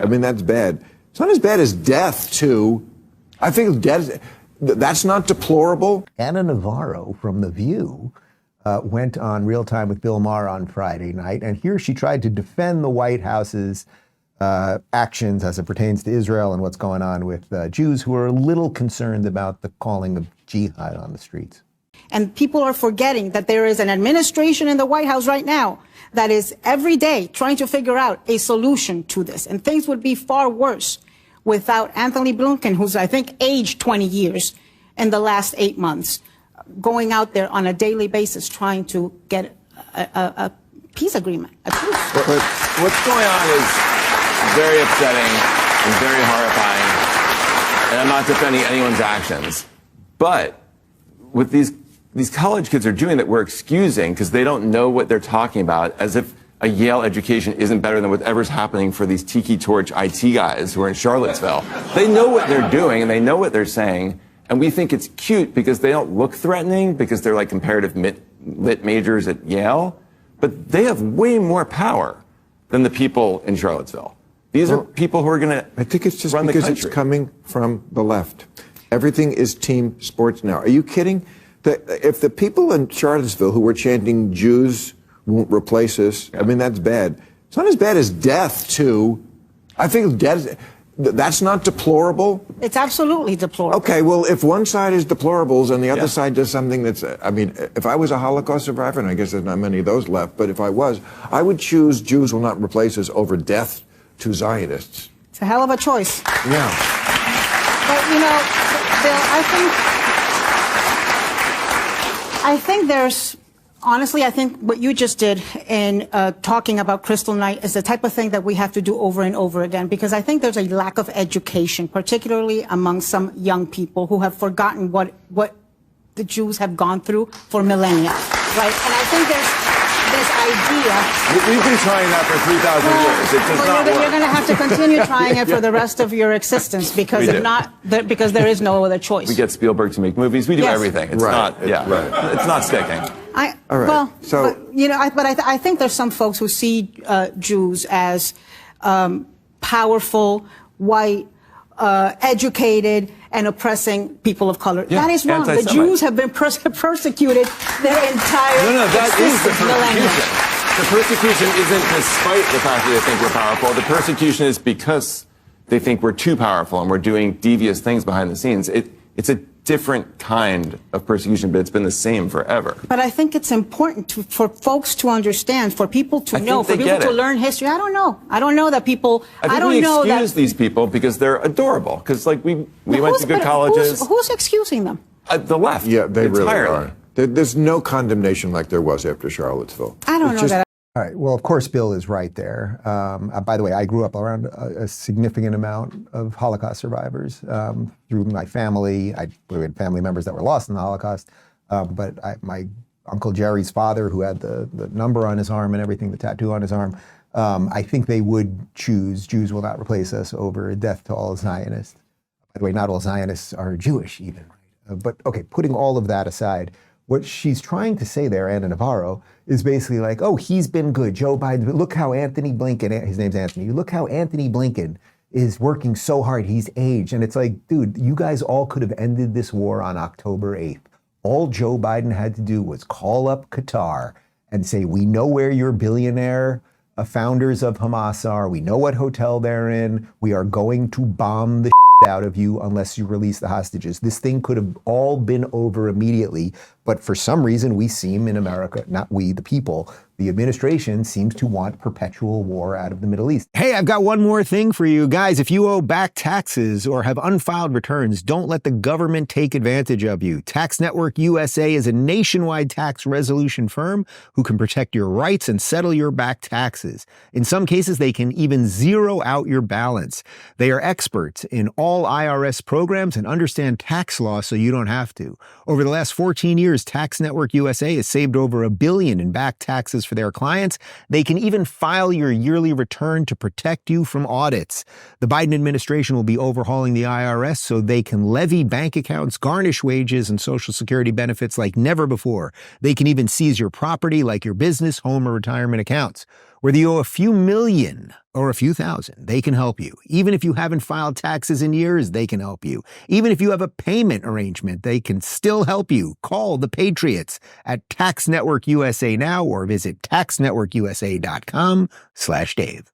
I mean, that's bad. It's not as bad as death, too. I think that's not deplorable. Ana Navarro from The View went on Real Time with Bill Maher on Friday night, and here she tried to defend the White House's actions as it pertains to Israel and what's going on with Jews who are a little concerned about the calling of jihad on the streets. And people are forgetting that there is an administration in the White House right now that is every day trying to figure out a solution to this. And things would be far worse without Anthony Blinken, who's, I think, aged 20 years in the last 8 months, going out there on a daily basis trying to get a peace agreement, a truce. But what's going on is very upsetting and very horrifying. And I'm not defending anyone's actions. But what these college kids are doing that we're excusing because they don't know what they're talking about, as if a Yale education isn't better than whatever's happening for these tiki torch IT guys who are in Charlottesville. They know what they're doing and they know what they're saying. And we think it's cute because they don't look threatening, because they're like comparative lit majors at Yale. But they have way more power than the people in Charlottesville. These are people who are going to I think it's just run because the country. it's coming from the left. Everything is team sports now. Are you kidding? If the people in Charlottesville who were chanting Jews won't replace us, I mean, that's bad. It's not as bad as death, too. I think that's not deplorable. It's absolutely deplorable. Okay, well, if one side is deplorables and the other side does something that's, I mean, if I was a Holocaust survivor, and I guess there's not many of those left, but if I was, I would choose Jews will not replace us over death to Zionists. It's a hell of a choice. Yeah. But, you know, Bill, I think there's, honestly, I think what you just did in talking about Crystal Knight is the type of thing that we have to do over and over again, because I think there's a lack of education, particularly among some young people who have forgotten what the Jews have gone through for millennia, right? And I think there's this idea. We've been trying that for 3,000 years. It does not work. You're going to have to continue trying it for the rest of your existence, because if not, because there is no other choice. We get Spielberg to make movies. We do everything. It's not, it's not sticking. All right. Well, So, but, you know, I think there's some folks who see Jews as powerful, white, educated, and oppressing people of color. Yeah, that is wrong. The anti-Semite. Jews have been persecuted their entire That is the existence, millennia. persecution. The persecution isn't despite the fact that they think we're powerful. The persecution is because they think we're too powerful and we're doing devious things behind the scenes. It's a different kind of persecution, but it's been the same forever. But I think it's important for folks to understand, for people to know, for people to learn history. I don't know. I don't know that people. I don't know that we excuse these people because they're adorable. Because like we went to good colleges. Who's excusing them? The left. yeah, they entirely. really are. There's no condemnation like there was after Charlottesville. I don't know that. All right. Well, of course, Bill is right there. By the way, I grew up around a significant amount of Holocaust survivors through my family. We had family members that were lost in the Holocaust. But my Uncle Jerry's father, who had the number on his arm and everything, the tattoo on his arm, I think they would choose Jews will not replace us over death to all Zionists. By the way, not all Zionists are Jewish even. But okay, putting all of that aside, what she's trying to say there, Ana Navarro, is basically like, oh, he's been good. Joe Biden, but look how Anthony Blinken, his name's Anthony, look how Anthony Blinken is working so hard. He's aged. And it's like, dude, you guys all could have ended this war on October 8th. All Joe Biden had to do was call up Qatar and say, we know where your billionaire founders of Hamas are. We know what hotel they're in. We are going to bomb the out of you unless you release the hostages. This thing could have all been over immediately, but for some reason we seem in America, not we, the people, the administration seems to want perpetual war out of the Middle East. Hey, I've got one more thing for you guys. If you owe back taxes or have unfiled returns, don't let the government take advantage of you. Tax Network USA is a nationwide tax resolution firm who can protect your rights and settle your back taxes. In some cases, they can even zero out your balance. They are experts in all IRS programs and understand tax law so you don't have to. Over the last 14 years, Tax Network USA has saved over $1 billion in back taxes for their clients. They can even file your yearly return to protect you from audits. The Biden administration will be overhauling the IRS so they can levy bank accounts, garnish wages, and Social Security benefits like never before. They can even seize your property like your business, home, or retirement accounts. Whether you owe a few million or a few thousand, they can help you. Even if you haven't filed taxes in years, they can help you. Even if you have a payment arrangement, they can still help you. Call the Patriots at Tax Network USA now or visit taxnetworkusa.com/Dave.